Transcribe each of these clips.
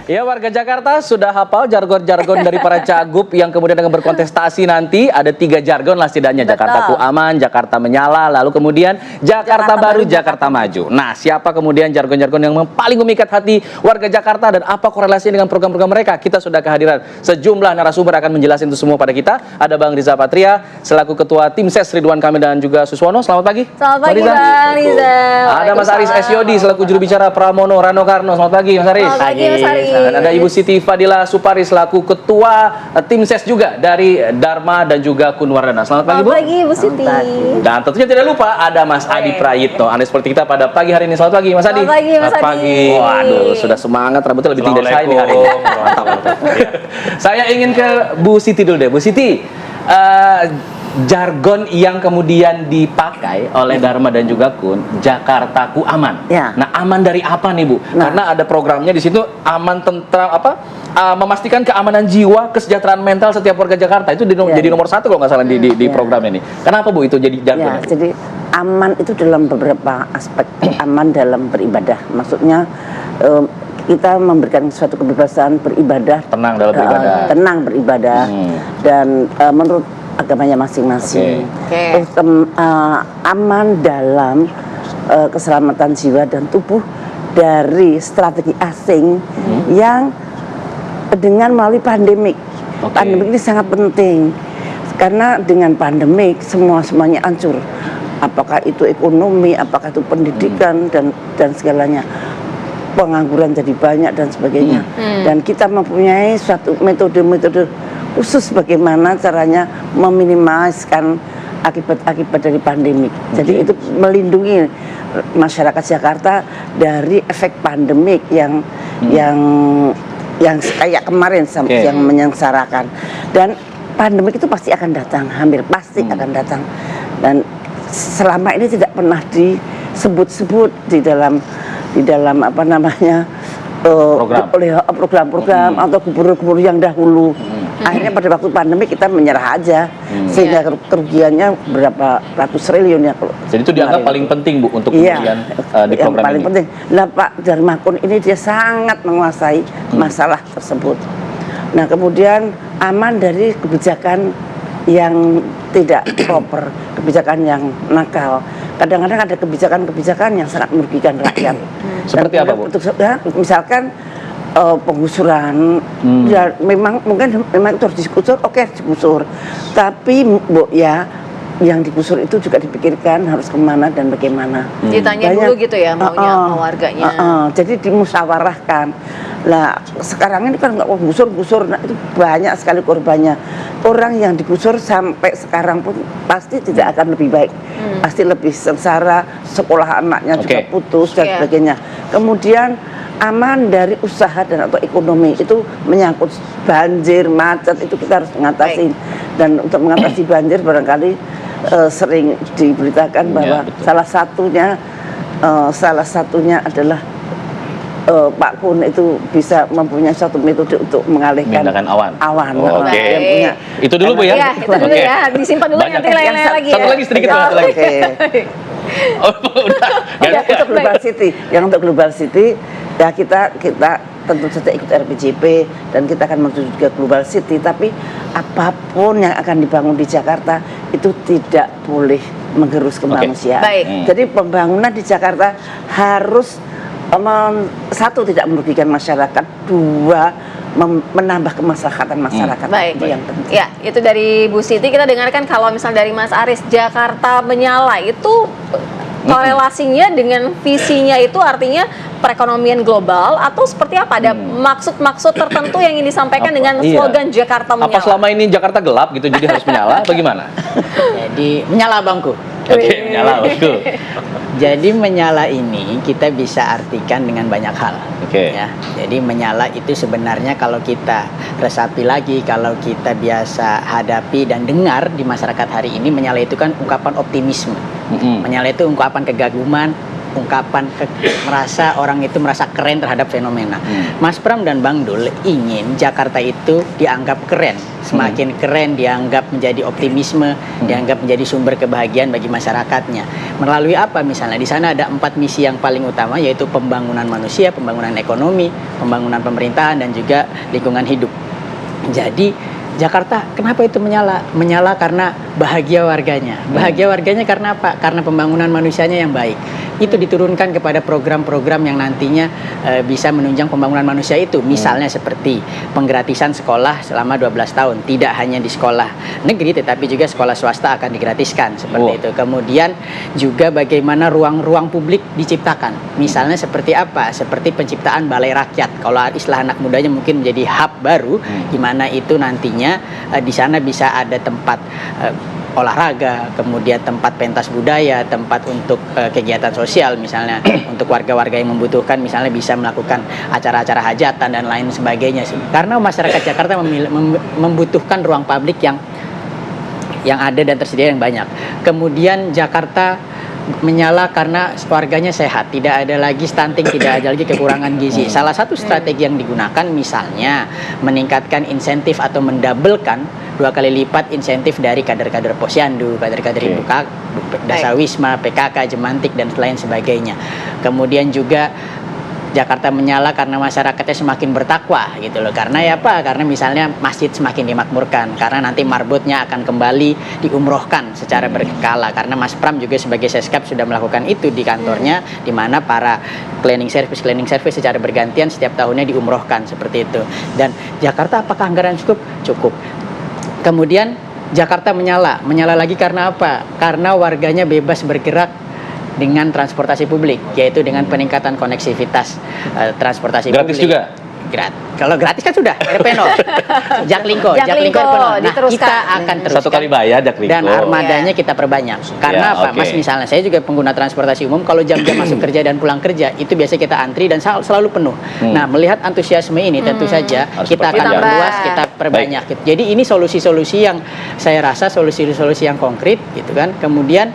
Ya, warga Jakarta sudah hafal jargon-jargon dari para cagup yang kemudian akan berkontestasi nanti. Ada 3 jargon lah setidaknya. Jakartaku aman, Jakarta menyala, lalu kemudian Jakarta Baru, Jakarta Maju. Nah, siapa kemudian jargon-jargon yang paling memikat hati warga Jakarta dan apa korelasinya dengan program-program mereka? Kita sudah kehadiran sejumlah narasumber akan menjelaskan itu semua pada kita. Ada Bang Riza Patria selaku Ketua Tim Ses Ridwan Kamil dan juga Suswono. Selamat pagi. Selamat pagi, Bang Riza. Ada Mas Aris Esyodi selaku juru bicara Pramono Rano Karno. Selamat pagi, Mas Aris. Selamat pagi, Mas Aris. Dan ada Ibu Siti Fadila Supari selaku Ketua Tim Ses juga dari Dharma dan juga Kunwardana. Selamat pagi, Bu. Selamat pagi, Bu Siti. Dan tentunya tidak lupa ada Mas Adi Prayitno, analis politik kita pada pagi hari ini. Selamat pagi, Mas Adi. Selamat pagi, Mas Adi. Waduh, sudah semangat, rambutnya lebih tinggi dari saya ini hari ini. Mantap, mantap. Saya ingin ke Bu Siti dulu deh. Bu Siti, jargon yang kemudian dipakai oleh Dharma dan juga Kun, Jakartaku aman. Ya. Nah, aman dari apa nih, Bu? Nah. Karena ada programnya di situ, aman tentang apa? Memastikan keamanan jiwa, kesejahteraan mental setiap warga Jakarta. Itu jadi nomor 1 kalau nggak salah di program ini. Kenapa, Bu, itu jadi jargon? Ya, jadi aman itu dalam beberapa aspek. Aman dalam beribadah. Maksudnya kita memberikan suatu kebebasan beribadah. Tenang dalam beribadah. Tenang beribadah. Dan menurut agamanya masing-masing. Aman dalam keselamatan jiwa dan tubuh dari strategi asing yang dengan melalui pandemik. Pandemik ini sangat penting karena dengan pandemik semuanya hancur. Apakah itu ekonomi, apakah itu pendidikan dan segalanya. Pengangguran jadi banyak dan sebagainya. Dan kita mempunyai suatu metode-metode khusus bagaimana caranya meminimalkan akibat-akibat dari pandemik. Jadi itu melindungi masyarakat Jakarta dari efek pandemik yang kayak kemarin yang menyengsarakan. Dan pandemik itu pasti akan datang, hampir pasti akan datang. Dan selama ini tidak pernah disebut-sebut di dalam apa namanya program-program atau gubernur-gubernur yang dahulu. Akhirnya pada waktu pandemi kita menyerah aja, sehingga kerugiannya berapa ratus triliun ya. Jadi itu dianggap paling penting, Bu, untuk kemudian di program paling penting. Nah, Pak Dharma Kun ini dia sangat menguasai masalah tersebut. Nah, kemudian aman dari kebijakan yang tidak proper, kebijakan yang nakal. Kadang-kadang ada kebijakan-kebijakan yang sangat merugikan rakyat. Seperti apa, Bu? Misalkan penggusuran, ya memang itu harus digusur, oke digusur. Tapi ya yang digusur itu juga dipikirkan harus kemana dan bagaimana. Ditanya dulu gitu ya maunya sama warganya. Jadi dimusyawarahkan. Nah sekarang ini kan nggak gusur, nah itu banyak sekali korbannya. Orang yang digusur sampai sekarang pun pasti tidak akan lebih baik, pasti lebih sengsara, sekolah anaknya juga putus dan sebagainya. Kemudian aman dari usaha dan atau ekonomi itu menyangkut banjir, macet, itu kita harus mengatasi. Dan untuk mengatasi banjir barangkali sering diberitakan bahwa salah satunya adalah Pak Kun itu bisa mempunyai satu metode untuk mengalihkan awan. Yang punya. Itu dulu, Bu, ya? Iya, itu dulu ya. Disimpan dulu nanti lain-lain lagi. Satu lagi sedikit. Untuk Global City ya kita tentu saja ikut RPJP dan kita akan menuju ke Global City, tapi apapun yang akan dibangun di Jakarta itu tidak boleh menggerus kemanusiaan. Jadi pembangunan di Jakarta harus satu tidak merugikan masyarakat, dua menambah kemaslahatan masyarakat. Itu yang penting. Ya, itu dari Bu Siti. Kita dengarkan kalau misalnya dari Mas Aris, Jakarta menyala itu korelasinya dengan visinya itu artinya perekonomian global atau seperti apa? Ada maksud-maksud tertentu yang ingin disampaikan dengan slogan Jakarta menyala? Apa selama ini Jakarta gelap gitu jadi harus menyala? Bagaimana? Jadi menyala, Bangku. Menyala, betul. Jadi menyala ini kita bisa artikan dengan banyak hal. Ya. Jadi menyala itu sebenarnya kalau kita resapi lagi, kalau kita biasa hadapi dan dengar di masyarakat hari ini, menyala itu kan ungkapan optimisme. Menyala itu ungkapan kegaguman, ungkapan merasa orang itu merasa keren terhadap fenomena. Mas Pram dan Bang Dul ingin Jakarta itu dianggap keren, semakin keren, dianggap menjadi optimisme, dianggap menjadi sumber kebahagiaan bagi masyarakatnya. Melalui apa misalnya? Di sana ada 4 misi yang paling utama, yaitu pembangunan manusia, pembangunan ekonomi, pembangunan pemerintahan, dan juga lingkungan hidup. Jadi Jakarta, kenapa itu menyala? Menyala karena bahagia warganya. Bahagia warganya karena apa? Karena pembangunan manusianya yang baik. Itu diturunkan kepada program-program yang nantinya bisa menunjang pembangunan manusia itu. Misalnya seperti penggratisan sekolah selama 12 tahun. Tidak hanya di sekolah negeri, tetapi juga sekolah swasta akan digratiskan. Seperti itu. Kemudian juga bagaimana ruang-ruang publik diciptakan. Misalnya seperti apa? Seperti penciptaan balai rakyat. Kalau istilah anak mudanya mungkin menjadi hub baru, di mana itu nantinya di sana bisa ada tempat olahraga, kemudian tempat pentas budaya, tempat untuk kegiatan sosial misalnya untuk warga-warga yang membutuhkan, misalnya bisa melakukan acara-acara hajatan dan lain sebagainya. Karena masyarakat Jakarta membutuhkan ruang publik yang ada dan tersedia yang banyak. Kemudian Jakarta menyala karena warganya sehat, tidak ada lagi stunting, tidak ada lagi kekurangan gizi. Salah satu strategi yang digunakan misalnya meningkatkan insentif atau mendabelkan 2 kali lipat insentif dari kader-kader Posyandu, kader-kader Ibu Dasar Wisma, PKK, Jemantik, dan lain sebagainya. Kemudian juga Jakarta menyala karena masyarakatnya semakin bertakwa gitu loh. Karena ya apa? Karena misalnya masjid semakin dimakmurkan, karena nanti marbotnya akan kembali diumrohkan secara berkala. Karena Mas Pram juga sebagai Seskap sudah melakukan itu di kantornya, di mana para cleaning service secara bergantian setiap tahunnya diumrohkan seperti itu. Dan Jakarta apakah anggaran cukup? Cukup. Kemudian Jakarta menyala lagi karena apa? Karena warganya bebas bergerak dengan transportasi publik, yaitu dengan peningkatan koneksivitas transportasi gratis publik. Juga? Kalau gratis kan sudah, RP0. Jaklingko RP0. Nah, kita akan teruskan. 1 kali bayar Jaklingko. Dan armadanya kita perbanyak. Karena apa? Mas, misalnya saya juga pengguna transportasi umum, kalau jam-jam masuk kerja dan pulang kerja, itu biasa kita antri dan selalu penuh. Nah, melihat antusiasme ini, tentu saja kita akan luas, kita perbanyak. Jadi ini solusi-solusi yang saya rasa solusi-solusi yang konkret, gitu kan. Kemudian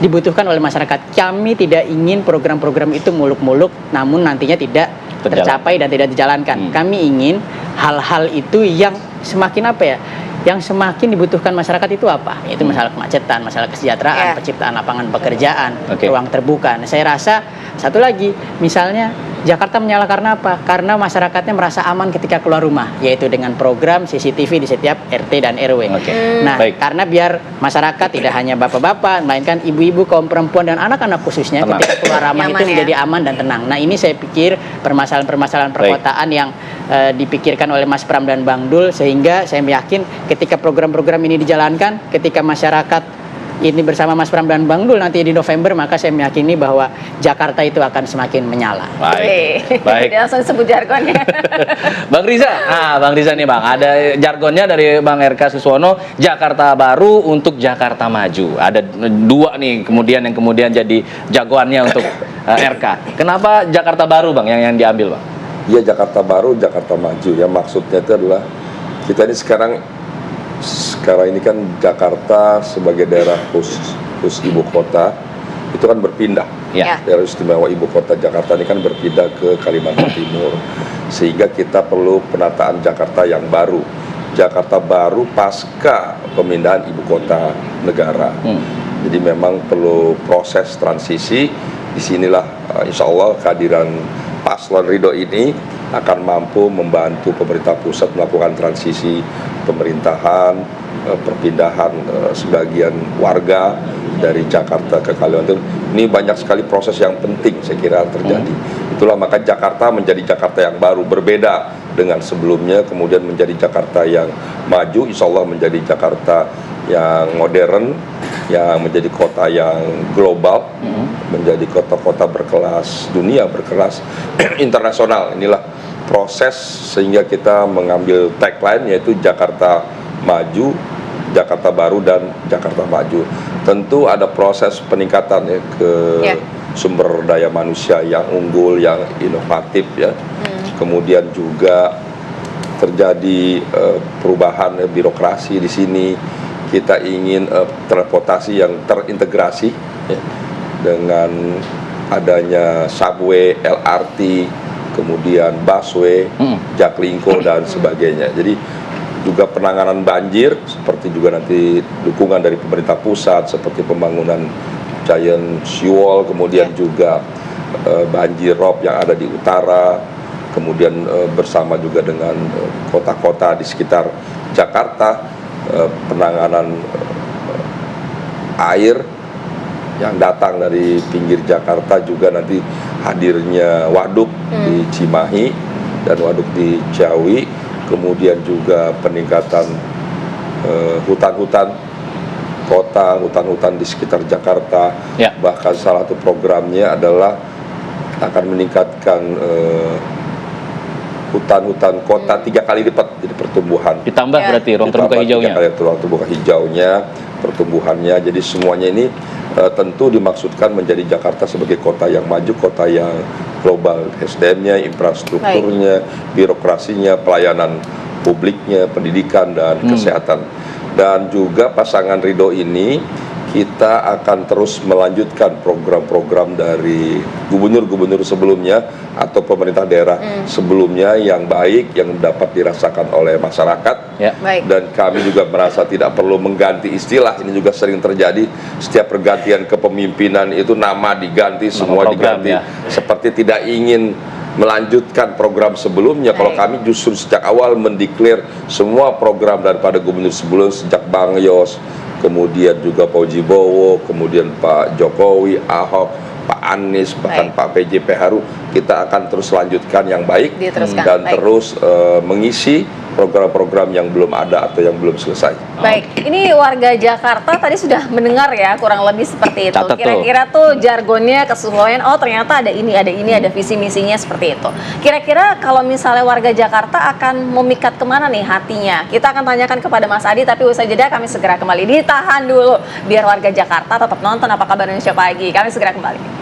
dibutuhkan oleh masyarakat. Kami tidak ingin program-program itu muluk-muluk, namun nantinya tidak tercapai dan tidak dijalankan. Kami ingin hal-hal itu yang semakin apa ya? Yang semakin dibutuhkan masyarakat itu apa? Itu masalah kemacetan, masalah kesejahteraan, penciptaan lapangan pekerjaan, ruang terbuka. Nah, saya rasa satu lagi, misalnya Jakarta menyala karena apa? Karena masyarakatnya merasa aman ketika keluar rumah, yaitu dengan program CCTV di setiap RT dan RW. Nah, karena biar masyarakat tidak hanya bapak-bapak, melainkan ibu-ibu, kaum perempuan, dan anak-anak khususnya ketika keluar rumah itu menjadi aman dan tenang. Nah, ini saya pikir permasalahan-permasalahan perkotaan yang dipikirkan oleh Mas Pram dan Bang Dul, sehingga saya yakin ketika program-program ini dijalankan, ketika masyarakat ini bersama Mas Pram dan Bang Dul nanti di November, maka saya meyakini bahwa Jakarta itu akan semakin menyala. Baik. Dia langsung sebut jargonnya. Bang Riza, Bang Riza nih Bang, ada jargonnya dari Bang RK Suswono, Jakarta Baru untuk Jakarta Maju. Ada 2 nih kemudian yang jadi jagoannya untuk RK. Kenapa Jakarta Baru Bang yang diambil Bang? Ya, Jakarta Baru, Jakarta Maju. Ya, maksudnya itu adalah kita ini sekarang ini kan Jakarta sebagai daerah khusus ibu kota itu kan berpindah. Daerah istimewa ibu kota Jakarta ini kan berpindah ke Kalimantan Timur, sehingga kita perlu penataan Jakarta yang baru. Jakarta baru pasca pemindahan ibu kota negara. Jadi memang perlu proses transisi. Disinilah insya Allah kehadiran Paslon Ridho ini akan mampu membantu pemerintah pusat melakukan transisi pemerintahan, perpindahan sebagian warga dari Jakarta ke Kalimantan. Ini banyak sekali proses yang penting saya kira terjadi. Itulah maka Jakarta menjadi Jakarta yang baru, berbeda dengan sebelumnya, kemudian menjadi Jakarta yang maju, insya Allah menjadi Jakarta yang modern, yang menjadi kota yang global, menjadi kota-kota berkelas dunia, berkelas internasional. Inilah proses sehingga kita mengambil tagline yaitu Jakarta Maju, Jakarta Baru, dan Jakarta Maju. Tentu ada proses peningkatan ya ke sumber daya manusia yang unggul, yang inovatif ya. Kemudian juga terjadi perubahan birokrasi di sini. Kita ingin transportasi yang terintegrasi ya. dengan adanya subway, LRT, kemudian busway, Jaklingko dan sebagainya. Jadi juga penanganan banjir, seperti juga nanti dukungan dari pemerintah pusat seperti pembangunan giant seawall, kemudian juga banjir rob yang ada di utara, kemudian bersama juga dengan kota-kota di sekitar Jakarta, penanganan air yang datang dari pinggir Jakarta, juga nanti hadirnya waduk di Cimahi dan waduk di Ciawi, kemudian juga peningkatan hutan-hutan kota, hutan-hutan di sekitar Jakarta. Bahkan salah satu programnya adalah akan meningkatkan hutan-hutan kota 3 kali lipat, jadi pertumbuhan. Ditambah berarti ruang terbuka hijaunya. 3 kali ruang terbuka hijaunya, pertumbuhannya. Jadi semuanya ini tentu dimaksudkan menjadi Jakarta sebagai kota yang maju, kota yang global, SDM-nya, infrastrukturnya, birokrasinya, pelayanan publiknya, pendidikan dan kesehatan. Dan juga pasangan Ridho ini kita akan terus melanjutkan program-program dari gubernur-gubernur sebelumnya atau pemerintah daerah sebelumnya yang baik, yang dapat dirasakan oleh masyarakat. Baik. Dan kami juga merasa tidak perlu mengganti istilah. Ini juga sering terjadi, setiap pergantian kepemimpinan itu nama diganti, semua program, diganti, seperti tidak ingin melanjutkan program sebelumnya. Kalau kami justru sejak awal mendeklar semua program daripada gubernur sebelum, sejak Bang Yos, kemudian juga Pak Jibowo, kemudian Pak Jokowi, Ahok, Pak Anies, bahkan Pak PJ Peharu, kita akan terus lanjutkan yang baik dan terus mengisi program-program yang belum ada atau yang belum selesai. Baik, ini warga Jakarta tadi sudah mendengar ya kurang lebih seperti itu. Kira-kira tuh jargonnya kesesuaian, oh ternyata ada ini, ada visi misinya seperti itu. Kira-kira kalau misalnya warga Jakarta akan memikat kemana nih hatinya? Kita akan tanyakan kepada Mas Adi, tapi usai jeda kami segera kembali. Ditahan dulu biar warga Jakarta tetap nonton Apa Kabar Indonesia Pagi. Kami segera kembali.